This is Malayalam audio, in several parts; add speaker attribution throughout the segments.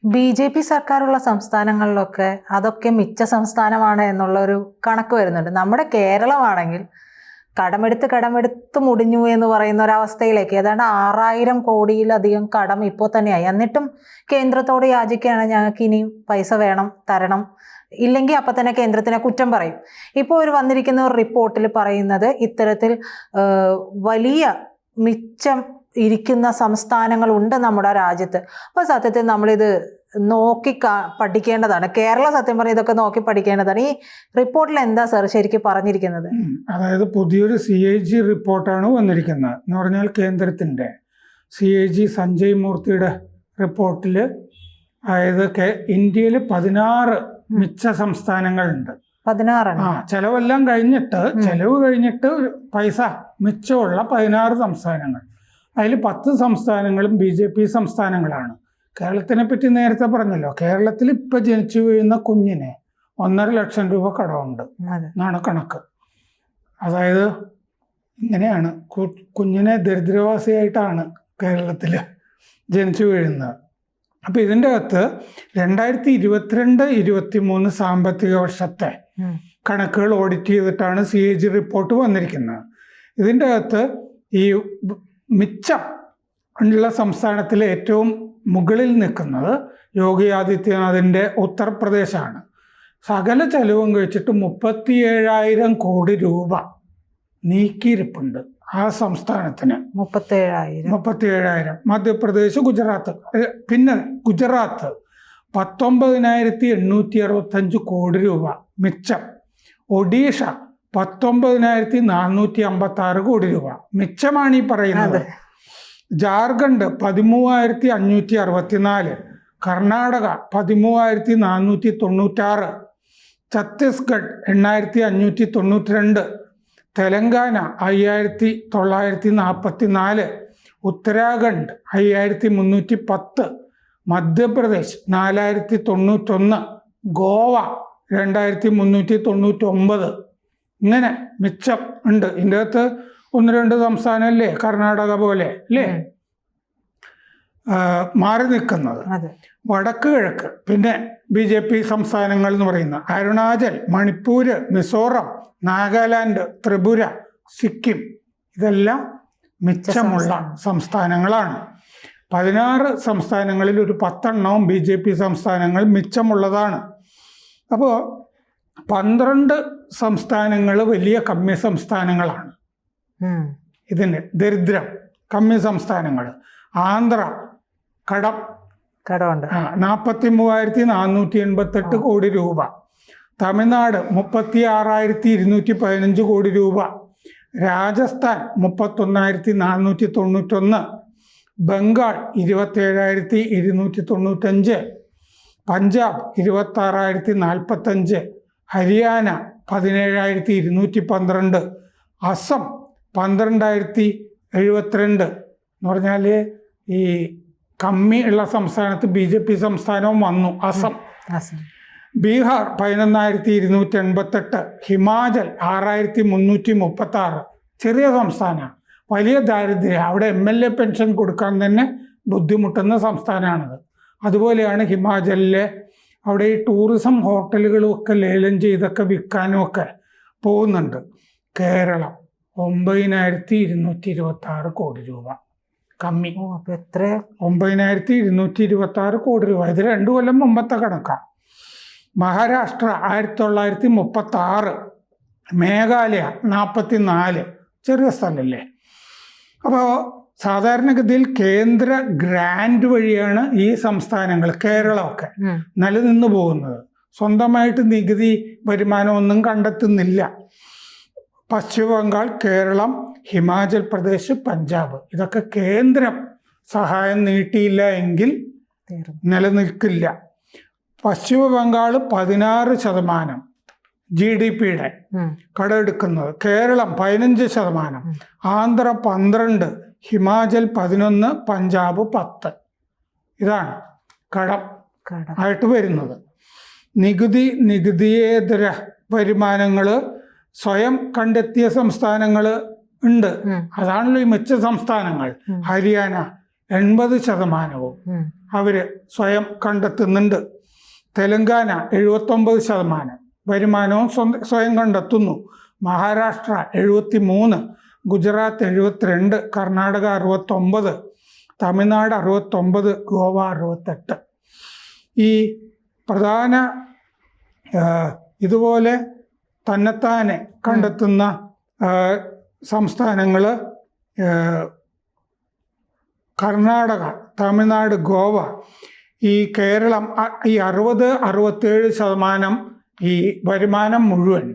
Speaker 1: BJP സർക്കാരുള്ള സംസ്ഥാനങ്ങളിലൊക്കെ അതൊക്കെ മിച്ച സംസ്ഥാനമാണ് എന്നുള്ളൊരു കണക്ക് വരുന്നുണ്ട്. നമ്മുടെ കേരളമാണെങ്കിൽ കടമെടുത്ത് മുടിഞ്ഞു എന്ന് പറയുന്ന ഒരവസ്ഥയിലേക്ക് ഏതാണ്ട് 6000 കോടിയിലധികം കടം ഇപ്പോൾ തന്നെയായി. എന്നിട്ടും കേന്ദ്രത്തോട് യാചിക്കുകയാണ്, ഞങ്ങൾക്ക് ഇനിയും പൈസ വേണം, തരണം, ഇല്ലെങ്കിൽ അപ്പം തന്നെ കേന്ദ്രത്തിനെ കുറ്റം പറയും. ഇപ്പോൾ വന്നിരിക്കുന്ന ഒരു റിപ്പോർട്ടിൽ പറയുന്നത് ഇത്തരത്തിൽ വലിയ മിച്ചം ഇരിക്കുന്ന സംസ്ഥാനങ്ങളുണ്ട് നമ്മുടെ രാജ്യത്ത്. അപ്പോൾ സത്യത്തിൽ നമ്മളിത് നോക്കി പഠിക്കേണ്ടതാണ്. കേരള സത്യം പറഞ്ഞാൽ ഇതൊക്കെ നോക്കി പഠിക്കേണ്ടതാണ്. ഈ റിപ്പോർട്ടിൽ എന്താ സർ ശരിക്കും പറഞ്ഞിരിക്കുന്നത്?
Speaker 2: അതായത് പുതിയൊരു CAG റിപ്പോർട്ടാണ് വന്നിരിക്കുന്നത്. എന്ന് പറഞ്ഞാൽ കേന്ദ്രത്തിൻ്റെ CAG സഞ്ജയ് മൂർത്തിയുടെ റിപ്പോർട്ടിൽ അതായത് ഇന്ത്യയിൽ 16 മിച്ച സംസ്ഥാനങ്ങളുണ്ട്.
Speaker 1: 16
Speaker 2: ചെലവ് കഴിഞ്ഞിട്ട് പൈസ മിച്ചമുള്ള 16 സംസ്ഥാനങ്ങൾ. അതിൽ 10 സംസ്ഥാനങ്ങളും BJP സംസ്ഥാനങ്ങളാണ്. കേരളത്തിനെ പറ്റി നേരത്തെ പറഞ്ഞല്ലോ, കേരളത്തിൽ ഇപ്പം ജനിച്ചു വീഴുന്ന കുഞ്ഞിന് 1.5 ലക്ഷം രൂപ കടമുണ്ട് എന്നാണ് കണക്ക്. അതായത് ഇങ്ങനെയാണ്, കുഞ്ഞിനെ ദരിദ്രവാസിയായിട്ടാണ് കേരളത്തിൽ ജനിച്ചു വീഴുന്നത്. അപ്പം ഇതിൻ്റെ അകത്ത് 2022-23 സാമ്പത്തിക വർഷത്തെ കണക്കുകൾ ഓഡിറ്റ് ചെയ്തിട്ടാണ് CAG റിപ്പോർട്ട് വന്നിരിക്കുന്നത്. ഇതിൻ്റെ അകത്ത് ഈ മിച്ചം ഉള്ള സംസ്ഥാനത്തിൽ ഏറ്റവും മുകളിൽ നിൽക്കുന്നത് യോഗി ആദിത്യനാഥിൻ്റെ ഉത്തർപ്രദേശാണ്. സകല ചെലവും കഴിച്ചിട്ട് 37,000 കോടി രൂപ നീക്കിയിരിപ്പുണ്ട് ആ സംസ്ഥാനത്തിന്.
Speaker 1: 37,000.
Speaker 2: മധ്യപ്രദേശ്, ഗുജറാത്ത്. പിന്നെ ഗുജറാത്ത് 19,865 കോടി രൂപ മിച്ചം. ഒഡീഷ 19,456 കോടി രൂപ മിച്ചമാണ് ഈ പറയുന്നത്. ജാർഖണ്ഡ് 13,564, കർണാടക 13,496, ഛത്തീസ്ഗഡ് 8,592, തെലങ്കാന 5,944, ഉത്തരാഖണ്ഡ് 5,310, മധ്യപ്രദേശ് 4,091, ഗോവ 2,399. ഇങ്ങനെ മിച്ചം ഉണ്ട്. ഇതിൻ്റെ അകത്ത് 1-2 സംസ്ഥാനമല്ലേ കർണാടക പോലെ അല്ലേ മാറി നിൽക്കുന്നത്. വടക്ക് കിഴക്ക് പിന്നെ BJP സംസ്ഥാനങ്ങൾ എന്ന് പറയുന്ന അരുണാചൽ, മണിപ്പൂർ, മിസോറം, നാഗാലാൻഡ്, ത്രിപുര, സിക്കിം ഇതെല്ലാം മിച്ചമുള്ള സംസ്ഥാനങ്ങളാണ്. 16 സംസ്ഥാനങ്ങളിൽ ഒരു 10 എണ്ണവും BJP സംസ്ഥാനങ്ങൾ മിച്ചമുള്ളതാണ്. അപ്പോൾ 12 സംസ്ഥാനങ്ങൾ വലിയ കമ്മി സംസ്ഥാനങ്ങളാണ്. ഇതിന് ദരിദ്രം കമ്മി സംസ്ഥാനങ്ങൾ. ആന്ധ്ര കടമുണ്ട് 43,488 കോടി രൂപ. തമിഴ്നാട് 36,215 കോടി രൂപ. രാജസ്ഥാൻ 31,491, ബംഗാൾ 27,295, പഞ്ചാബ് 26,045, ഹരിയാന 17,212, അസം 12,072. എന്ന് പറഞ്ഞാൽ ഈ കമ്മി ഉള്ള സംസ്ഥാനത്ത് BJP സംസ്ഥാനവും വന്നു, അസം. ബീഹാർ 11,288, ഹിമാചൽ 6,336. ചെറിയ സംസ്ഥാനമാണ്, വലിയ ദാരിദ്ര്യം. അവിടെ MLA പെൻഷൻ കൊടുക്കാൻ തന്നെ ബുദ്ധിമുട്ടുന്ന സംസ്ഥാനമാണിത്. അതുപോലെയാണ് ഹിമാചലിലെ അവിടെ ഈ ടൂറിസം ഹോട്ടലുകളും ഒക്കെ ലേലം ചെയ്തൊക്കെ വിൽക്കാനും ഒക്കെ പോകുന്നുണ്ട്. കേരളം 9,226 കോടി രൂപ കമ്മി. 9,226 കോടി രൂപ. ഇത് 2 കൊല്ലം മുമ്പത്തെ കണക്കാണ്. മഹാരാഷ്ട്ര 1936, മേഘാലയ 44. ചെറിയ സ്ഥലമല്ലേ. അപ്പോൾ സാധാരണഗതിയിൽ കേന്ദ്ര ഗ്രാൻഡ് വഴിയാണ് ഈ സംസ്ഥാനങ്ങൾ, കേരളമൊക്കെ നിലനിന്ന് പോകുന്നത്. സ്വന്തമായിട്ട് നികുതി വരുമാനമൊന്നും കണ്ടെത്തുന്നില്ല. പശ്ചിമ ബംഗാൾ, കേരളം, ഹിമാചൽ പ്രദേശ്, പഞ്ചാബ് ഇതൊക്കെ കേന്ദ്രം സഹായം നീട്ടിയില്ല എങ്കിൽ നിലനിൽക്കില്ല. പശ്ചിമ ബംഗാൾ 16% GDP-യുടെ കടമെടുക്കുന്നത്, കേരളം 15%, ആന്ധ്ര 12%, ഹിമാചൽ 11%, പഞ്ചാബ് 10%. ഇതാണ് കടം ആയിട്ട് വരുന്നത്. നികുതിയേതര വരുമാനങ്ങൾ സ്വയം കണ്ടെത്തിയ സംസ്ഥാനങ്ങൾ ഉണ്ട്. അതാണല്ലോ ഈ മിച്ച സംസ്ഥാനങ്ങൾ. ഹരിയാന 80% അവർ സ്വയം കണ്ടെത്തുന്നുണ്ട്. തെലങ്കാന 79% വരുമാനവും സ്വയം കണ്ടെത്തുന്നു. മഹാരാഷ്ട്ര 73, ഗുജറാത്ത് 72, കർണാടക 69, തമിഴ്നാട് 69, ഗോവ 68. ഈ പ്രധാന ഇതുപോലെ തന്നെത്താനെ കണ്ടെത്തുന്ന സംസ്ഥാനങ്ങൾ കർണാടക, തമിഴ്നാട്, ഗോവ. ഈ കേരളം ഈ 60-67% ഈ വരുമാനം മുഴുവൻ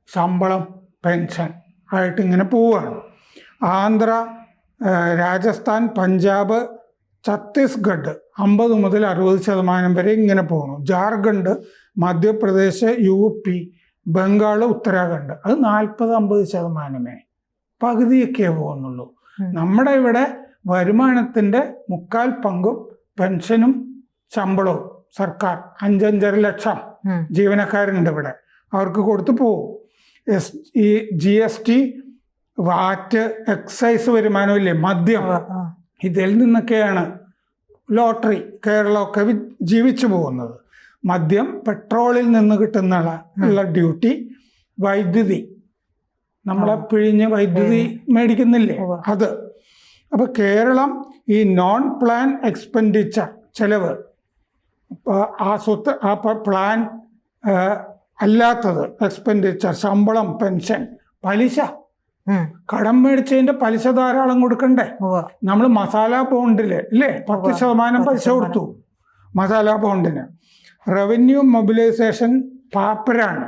Speaker 2: ശമ്പളം, പെൻഷൻ ആയിട്ടിങ്ങനെ പോവുകയാണ്. ആന്ധ്ര, രാജസ്ഥാൻ, പഞ്ചാബ്, ഛത്തീസ്ഗഡ് 50 മുതൽ 60% വരെ ഇങ്ങനെ പോകുന്നു. ജാർഖണ്ഡ്, മധ്യപ്രദേശ്, UP, ബംഗാൾ, ഉത്തരാഖണ്ഡ് അത് 40-50% പകുതിയൊക്കെ പോകുന്നുള്ളൂ. നമ്മുടെ ഇവിടെ വരുമാനത്തിൻ്റെ 3/4 പെൻഷനും ശമ്പളവും സർക്കാർ 5-5.5 ലക്ഷം ജീവനക്കാരുണ്ട് ഇവിടെ, അവർക്ക് കൊടുത്തു പോകും. ഈ GST, വാറ്റ്, എക്സൈസ് വരുമാനമില്ലേ, മദ്യം, ഇതിൽ നിന്നൊക്കെയാണ് ലോട്ടറി കേരളമൊക്കെ ജീവിച്ചു പോകുന്നത്. മദ്യം, പെട്രോളിൽ നിന്ന് കിട്ടുന്നുള്ള ഡ്യൂട്ടി, വൈദ്യുതി, നമ്മളെ പിഴിഞ്ഞ് വൈദ്യുതി മേടിക്കുന്നില്ലേ അത്. അപ്പോൾ കേരളം ഈ നോൺ പ്ലാൻ എക്സ്പെൻഡിച്ചർ ചെലവ്, ആ പ്ലാൻ അല്ലാത്തത് എക്സ്പെൻഡിച്ചർ, ശമ്പളം, പെൻഷൻ, പലിശ, കടം മേടിച്ചതിന്റെ പലിശ ധാരാളം കൊടുക്കണ്ടേ. നമ്മൾ മസാല ബോണ്ടില് ഇല്ലേ 10% പലിശ കൊടുത്തു മസാല ബോണ്ടിന്. റവന്യൂ മൊബിലൈസേഷൻ പാപ്പരാണ്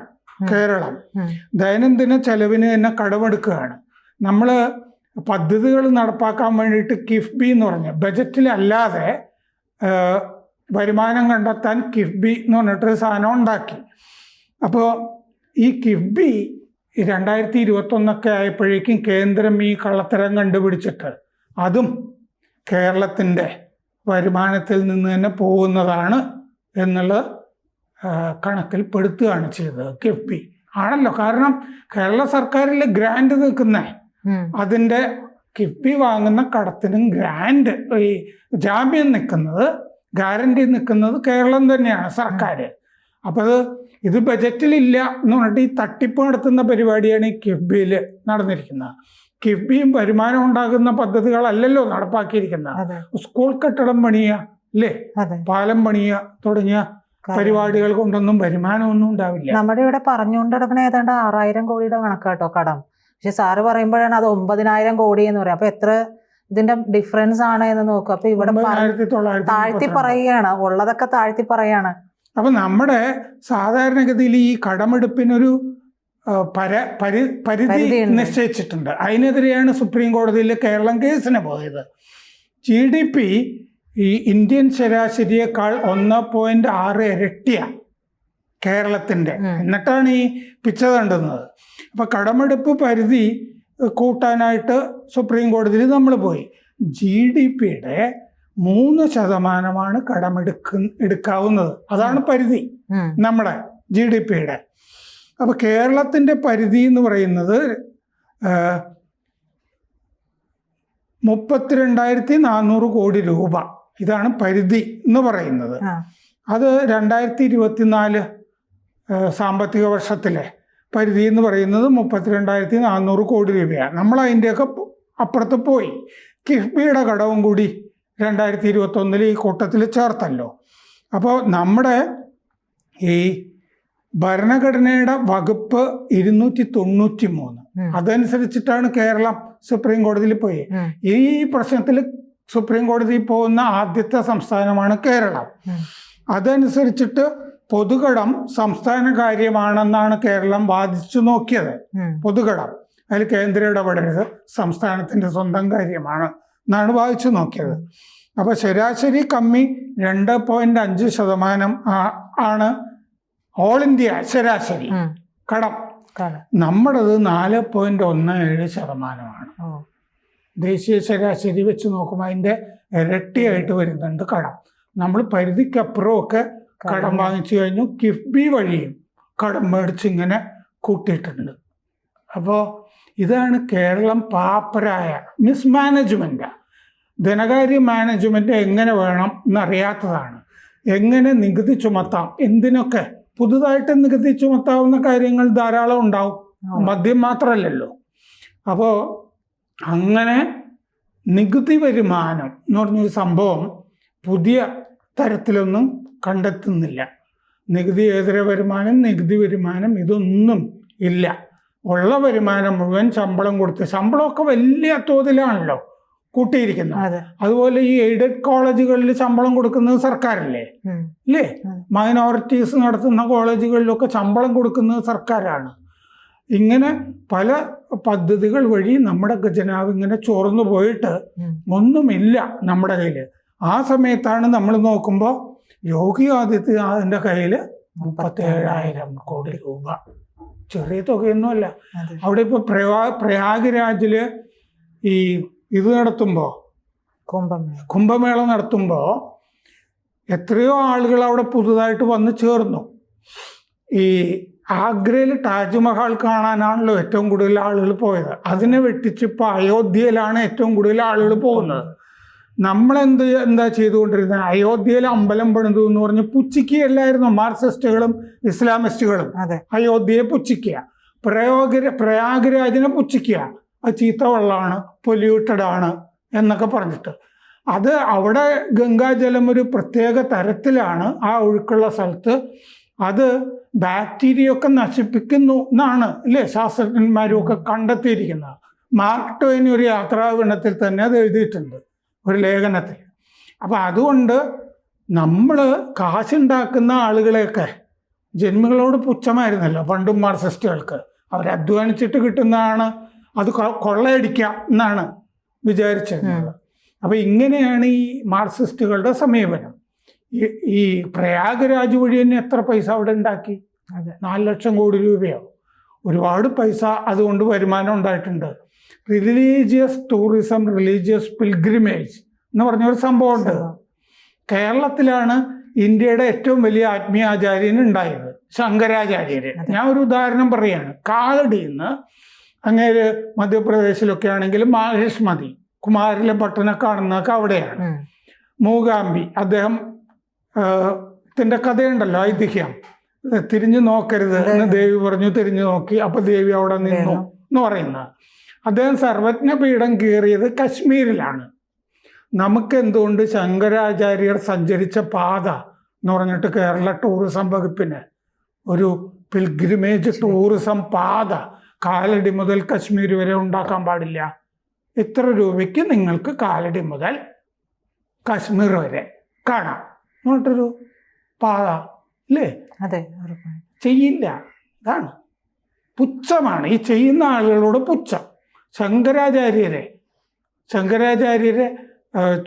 Speaker 2: കേരളം. ദൈനംദിന ചെലവിന് തന്നെ കടമെടുക്കുകയാണ്. നമ്മൾ പദ്ധതികൾ നടപ്പാക്കാൻ വേണ്ടിയിട്ട് കിഫ്ബി എന്ന് പറഞ്ഞ ബജറ്റിലല്ലാതെ വരുമാനം കണ്ടെത്താൻ കിഫ്ബി എന്ന് പറഞ്ഞിട്ടൊരു സാധനം ഉണ്ടാക്കി. അപ്പോൾ ഈ കിഫ്ബി 2021 ആയപ്പോഴേക്കും കേന്ദ്രം ഈ കള്ളത്തരം കണ്ടുപിടിച്ചിട്ട് അതും കേരളത്തിൻ്റെ വരുമാനത്തിൽ നിന്ന് തന്നെ പോകുന്നതാണ് എന്നുള്ള കണക്കിൽ പെടുത്തുകയാണ് ചെയ്തത്. കിഫ്ബി ആണല്ലോ, കാരണം കേരള സർക്കാരിൽ ഗ്രാൻഡ് നിൽക്കുന്ന അതിൻ്റെ കിഫ്ബി വാങ്ങുന്ന കടത്തിനും ഗ്രാൻഡ് ഈ ജാമ്യം നിൽക്കുന്നത്, ഗ്യാരണ്ടി നിൽക്കുന്നത് കേരളം തന്നെയാണ് സർക്കാർ. അപ്പോൾ ഇത് ബജറ്റിലില്ല എന്ന് പറഞ്ഞിട്ട് ഈ തട്ടിപ്പ് നടത്തുന്ന പരിപാടിയാണ് ഈ കിഫ്ബിയിൽ നടന്നിരിക്കുന്നത്. കിഫ്ബിയും വരുമാനം ഉണ്ടാകുന്ന പദ്ധതികളല്ലല്ലോ നടപ്പാക്കിയിരിക്കുന്നത്. സ്കൂൾ കെട്ടിടം പണിയുക അല്ലേ, പാലം പണിയുക തുടങ്ങിയ പരിപാടികൾ കൊണ്ടൊന്നും വരുമാനമൊന്നും ഉണ്ടാവില്ല.
Speaker 1: നമ്മുടെ ഇവിടെ പറഞ്ഞുകൊണ്ട് നടക്കണ ഏതാണ്ട് 6000 കോടിയുടെ കണക്കാട്ടോ കടം. പക്ഷെ സാറ് പറയുമ്പോഴാണ് അത് 9000 കോടി എന്ന് പറയാം. അപ്പൊ എത്ര ഇതിന്റെ ഡിഫറൻസ് ആണ് എന്ന് നോക്കുക. അപ്പൊ ഇവിടെ താഴ്ത്തി പറയുകയാണ്, ഉള്ളതൊക്കെ താഴ്ത്തി പറയാണ്.
Speaker 2: അപ്പൊ നമ്മുടെ സാധാരണഗതിയിൽ ഈ കടമെടുപ്പിനൊരു പരിധി നിശ്ചയിച്ചിട്ടുണ്ട്. അതിനെതിരെയാണ് സുപ്രീം കോടതിയിൽ കേരളം കേസിന് പോയത്. GDP ഈ ഇന്ത്യൻ ശരാശരിയേക്കാൾ 1.6 ഇരട്ടിയാണ് കേരളത്തിൻ്റെ. എന്നിട്ടാണ് ഈ പിച്ച തണ്ടുന്നത്. അപ്പം കടമെടുപ്പ് പരിധി കൂട്ടാനായിട്ട് സുപ്രീം കോടതിയിൽ നമ്മൾ പോയി. GDPയുടെ 3% കടമെടുക്കാവുന്നത്. അതാണ് പരിധി നമ്മുടെ GDPയുടെ. അപ്പോൾ കേരളത്തിൻ്റെ പരിധി എന്ന് പറയുന്നത് 32,400 കോടി രൂപ. ഇതാണ് പരിധി എന്ന് പറയുന്നത്. അത് 2024 സാമ്പത്തിക വർഷത്തിലെ പരിധി എന്ന് പറയുന്നത് 32,400 കോടി രൂപയാണ്. നമ്മൾ അതിൻ്റെയൊക്കെ അപ്പുറത്ത് പോയി. കിഫ്ബിയുടെ കടവും കൂടി 2021 ഈ കൂട്ടത്തിൽ ചേർത്തല്ലോ. അപ്പോൾ നമ്മുടെ ഈ ഭരണഘടനയുടെ വകുപ്പ് 293 അതനുസരിച്ചിട്ടാണ് കേരളം സുപ്രീം കോടതിയിൽ പോയി. ഈ പ്രശ്നത്തിൽ സുപ്രീം കോടതിയിൽ പോകുന്ന ആദ്യത്തെ സംസ്ഥാനമാണ് കേരളം. അതനുസരിച്ചിട്ട് പൊതുകടം സംസ്ഥാന കാര്യമാണെന്നാണ് കേരളം വാദിച്ചു നോക്കിയത്. പൊതുകടം അതിൽ കേന്ദ്രം ഇടപെടരുത്, സംസ്ഥാനത്തിൻ്റെ സ്വന്തം കാര്യമാണ് എന്നാണ് വാദിച്ചു നോക്കിയത്. അപ്പോൾ ശരാശരി കമ്മി 2.5% ആണ് ഓൾ ഇന്ത്യ ശരാശരി കടം. നമ്മുടേത് 4.17%. ദേശീയ ശരാശരി വെച്ച് നോക്കുമ്പോൾ അതിൻ്റെ ഇരട്ടിയായിട്ട് വരുന്നുണ്ട് കടം. നമ്മൾ പരിധിക്കപ്പുറമൊക്കെ കടം വാങ്ങിച്ചു കഴിഞ്ഞു. കിഫ്ബി വഴിയും കടം മേടിച്ചിങ്ങനെ കൂട്ടിയിട്ടുണ്ട്. അപ്പോൾ ഇതാണ് കേരളം പാപ്പരായ മിസ്മാനേജ്മെൻറ്റാണ്. ധനകാര്യ മാനേജ്മെൻറ്റ് എങ്ങനെ വേണം എന്നറിയാത്തതാണ്. എങ്ങനെ നികുതി ചുമത്താം, എന്തിനൊക്കെ പുതുതായിട്ട് നികുതി ചുമത്താവുന്ന കാര്യങ്ങൾ ധാരാളം ഉണ്ടാവും, മദ്യം മാത്രമല്ലല്ലോ. അപ്പോൾ അങ്ങനെ നികുതി വരുമാനം എന്ന് പറഞ്ഞൊരു സംഭവം പുതിയ തരത്തിലൊന്നും കണ്ടെത്തുന്നില്ല. നികുതിയേതര വരുമാനം, നികുതി വരുമാനം ഇതൊന്നും ഇല്ല. ഉള്ള വരുമാനം മുഴുവൻ ശമ്പളം കൊടുത്ത്, ശമ്പളമൊക്കെ വലിയ തോതിലാണല്ലോ കൂട്ടിയിരിക്കുന്നത്. അതുപോലെ ഈ എയ്ഡഡ് കോളേജുകളിൽ ശമ്പളം കൊടുക്കുന്നത് സർക്കാരല്ലേ, അല്ലേ? മൈനോറിറ്റീസ് നടത്തുന്ന കോളേജുകളിലൊക്കെ ശമ്പളം കൊടുക്കുന്നത് സർക്കാരാണ്. ഇങ്ങനെ പല പദ്ധതികൾ വഴി നമ്മുടെ ഖജനാവ് ഇങ്ങനെ ചോർന്നു പോയിട്ട് ഒന്നുമില്ല നമ്മുടെ കയ്യിൽ. ആ സമയത്താണ് നമ്മൾ നോക്കുമ്പോൾ യോഗി ആദിത്യനാഥിൻ്റെ കയ്യിൽ 37,000 കോടി രൂപ. ചെറിയ തുകയൊന്നുമല്ല. അവിടെ ഇപ്പോൾ പ്രയാഗ്രാജില് ഈ ഇത് നടത്തുമ്പോൾ, കുംഭമേള നടത്തുമ്പോൾ എത്രയോ ആളുകൾ അവിടെ പുതുതായിട്ട് വന്ന് ചേർന്നു. ഈ ആഗ്രയിൽ താജ്മഹൽ കാണാനാണല്ലോ ഏറ്റവും കൂടുതൽ ആളുകൾ പോയത്. അതിനെ വെട്ടിച്ചിപ്പോൾ അയോധ്യയിലാണ് ഏറ്റവും കൂടുതൽ ആളുകൾ പോകുന്നത്. എന്താ ചെയ്തുകൊണ്ടിരുന്നത്? അയോധ്യയിൽ അമ്പലം പണിതു എന്ന് പറഞ്ഞ് പുച്ഛിക്കുകയല്ലായിരുന്നു മാർക്സിസ്റ്റുകളും ഇസ്ലാമിസ്റ്റുകളും. അയോധ്യയെ പുച്ഛിക്കുക, പ്രയാഗ്രാജിനെ പുച്ഛിക്കുക, അത് ചീത്ത വെള്ളമാണ്, പൊല്യൂട്ടഡ് ആണ് എന്നൊക്കെ പറഞ്ഞിട്ട്. അത് അവിടെ ഗംഗാജലം ഒരു പ്രത്യേക തരത്തിലാണ് ആ ഒഴുക്കുള്ള സ്ഥലത്ത്. അത് ബാക്ടീരിയ ഒക്കെ നശിപ്പിക്കുന്നു എന്നാണ് അല്ലേ ശാസ്ത്രജ്ഞന്മാരും ഒക്കെ കണ്ടെത്തിയിരിക്കുന്നത്. മാർക്ക് ട്വെയിൻ ഒരു യാത്രാവിണത്തിൽ തന്നെ അത് എഴുതിയിട്ടുണ്ട്, ഒരു ലേഖനത്തിൽ. അപ്പം അതുകൊണ്ട് നമ്മൾ കാശുണ്ടാക്കുന്ന ആളുകളെയൊക്കെ ജന്മികളോട് പുച്ഛമായിരുന്നല്ലോ പണ്ടും മാർക്സിസ്റ്റുകൾക്ക്. അവരധ്വാനിച്ചിട്ട് കിട്ടുന്നതാണ്, അത് കൊള്ളയടിക്കാം എന്നാണ് വിചാരിച്ചിരുന്നത്. അപ്പം ഇങ്ങനെയാണ് ഈ മാർക്സിസ്റ്റുകളുടെ സമീപനം. ഈ പ്രയാഗ്രാജ് വഴി തന്നെ എത്ര പൈസ അവിടെ ഉണ്ടാക്കി? 4 ലക്ഷം കോടി രൂപയോ. ഒരുപാട് പൈസ അതുകൊണ്ട് വരുമാനം ഉണ്ടായിട്ടുണ്ട്. റിലീജിയസ് ടൂറിസം, റിലീജിയസ് പിൽഗ്രിമേജ് എന്ന് പറഞ്ഞൊരു സംഭവമുണ്ട്. കേരളത്തിലാണ് ഇന്ത്യയുടെ ഏറ്റവും വലിയ ആത്മീയാചാര്യൻ ഉണ്ടായത്, ശങ്കരാചാര്യര്. ഞാൻ ഒരു ഉദാഹരണം പറയുകയാണ്. കാലടിയിൽ നിന്ന് അങ്ങേര് മധ്യപ്രദേശിലൊക്കെ ആണെങ്കിൽ മാഹിഷ്മതി, കുമാരിലെ ഭട്ടനെ കാണുന്നതൊക്കെ അവിടെയാണ്. മൂകാംബി, അദ്ദേഹം ത്തിൻ്റെ കഥയുണ്ടല്ലോ, ഐതിഹ്യം. തിരിഞ്ഞു നോക്കരുത് എന്ന് ദേവി പറഞ്ഞു, തിരിഞ്ഞു നോക്കി, അപ്പൊ ദേവി അവിടെ നിന്നു എന്ന് പറയുന്നത്. അദ്ദേഹം സർവജ്ഞ പീഠം കയറിയത് കശ്മീരിലാണ്. നമുക്ക് എന്തുകൊണ്ട് ശങ്കരാചാര്യർ സഞ്ചരിച്ച പാത എന്ന് പറഞ്ഞിട്ട് കേരള ടൂറിസം വകുപ്പിന് ഒരു പിൽഗ്രിമേജ് ടൂറിസം പാത കാലടി മുതൽ കശ്മീർ വരെ ഉണ്ടാക്കാൻ പാടില്ല? ഇത്ര രൂപയ്ക്ക് നിങ്ങൾക്ക് കാലടി മുതൽ കശ്മീർ വരെ കാണാം എന്നിട്ടൊരു പാത, അല്ലേ? ചെയ്യില്ല. അതാണ് പുച്ഛമാണ് ഈ ചെയ്യുന്ന ആളുകളോട് പുച്ഛം. ശങ്കരാചാര്യരെ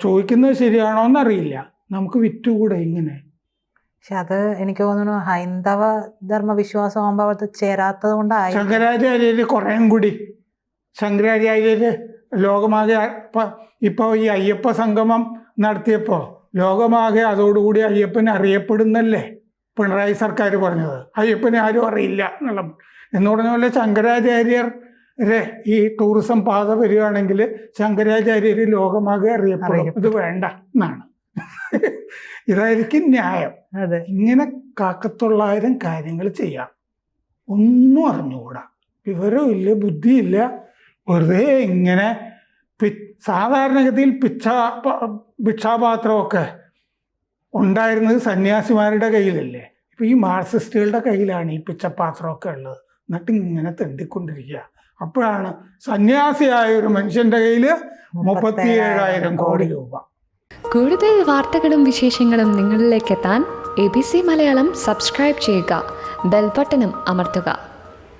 Speaker 2: ചോദിക്കുന്നത് ശരിയാണോ എന്നറിയില്ല. നമുക്ക് വിറ്റുകൂടെ ഇങ്ങനെ?
Speaker 1: പക്ഷെ അത് എനിക്ക് തോന്നുന്നു ഹൈന്ദവ ധർമ്മവിശ്വാസമാകുമ്പോൾ അത് ചേരാത്തത് കൊണ്ടായി.
Speaker 2: ശങ്കരാചാര്യര് കുറേം കൂടി ശങ്കരാചാര്യര് ലോകമാകെ ഇപ്പോൾ ഈ അയ്യപ്പ സംഗമം നടത്തിയപ്പോൾ ലോകമാകെ അതോടുകൂടി അയ്യപ്പൻ അറിയപ്പെടുന്നല്ലേ പിണറായി സർക്കാർ പറഞ്ഞത്. അയ്യപ്പനെ ആരും അറിയില്ല എന്ന് പറഞ്ഞ പോലെ ശങ്കരാചാര്യരെ ഈ ടൂറിസം പാത വരികയാണെങ്കിൽ ശങ്കരാചാര്യർ ലോകമാകെ അറിയപ്പെടും. ഇത് വേണ്ട എന്നാണ്. ഇതായിരിക്കും ന്യായം. ഇങ്ങനെ കാക്കത്തൊള്ളായിരം കാര്യങ്ങൾ ചെയ്യാം, ഒന്നും അറിഞ്ഞുകൂടാ, വിവരമില്ല, ബുദ്ധിയില്ല, വെറുതെ ഇങ്ങനെ സാധാരണഗതിയിൽ ഭിക്ഷാപാത്രമൊക്കെ ഉണ്ടായിരുന്നത് സന്യാസിമാരുടെ കയ്യിലല്ലേ. ഇപ്പം ഈ മാർക്സിസ്റ്റുകളുടെ കയ്യിലാണ് ഈ പിച്ചപാത്രമൊക്കെ ഉള്ളത്. എന്നിട്ട് ഇങ്ങനെ തെണ്ടിക്കൊണ്ടിരിക്കുക. അപ്പോഴാണ് സന്യാസിയായ ഒരു മനുഷ്യന്റെ കയ്യിൽ 37,000 കോടി രൂപ.
Speaker 3: കൂടുതൽ വാർത്തകളും വിശേഷങ്ങളും നിങ്ങളിലേക്ക് എത്താൻ ABC മലയാളം സബ്സ്ക്രൈബ് ചെയ്യുക, ബെൽ ബട്ടണും അമർത്തുക.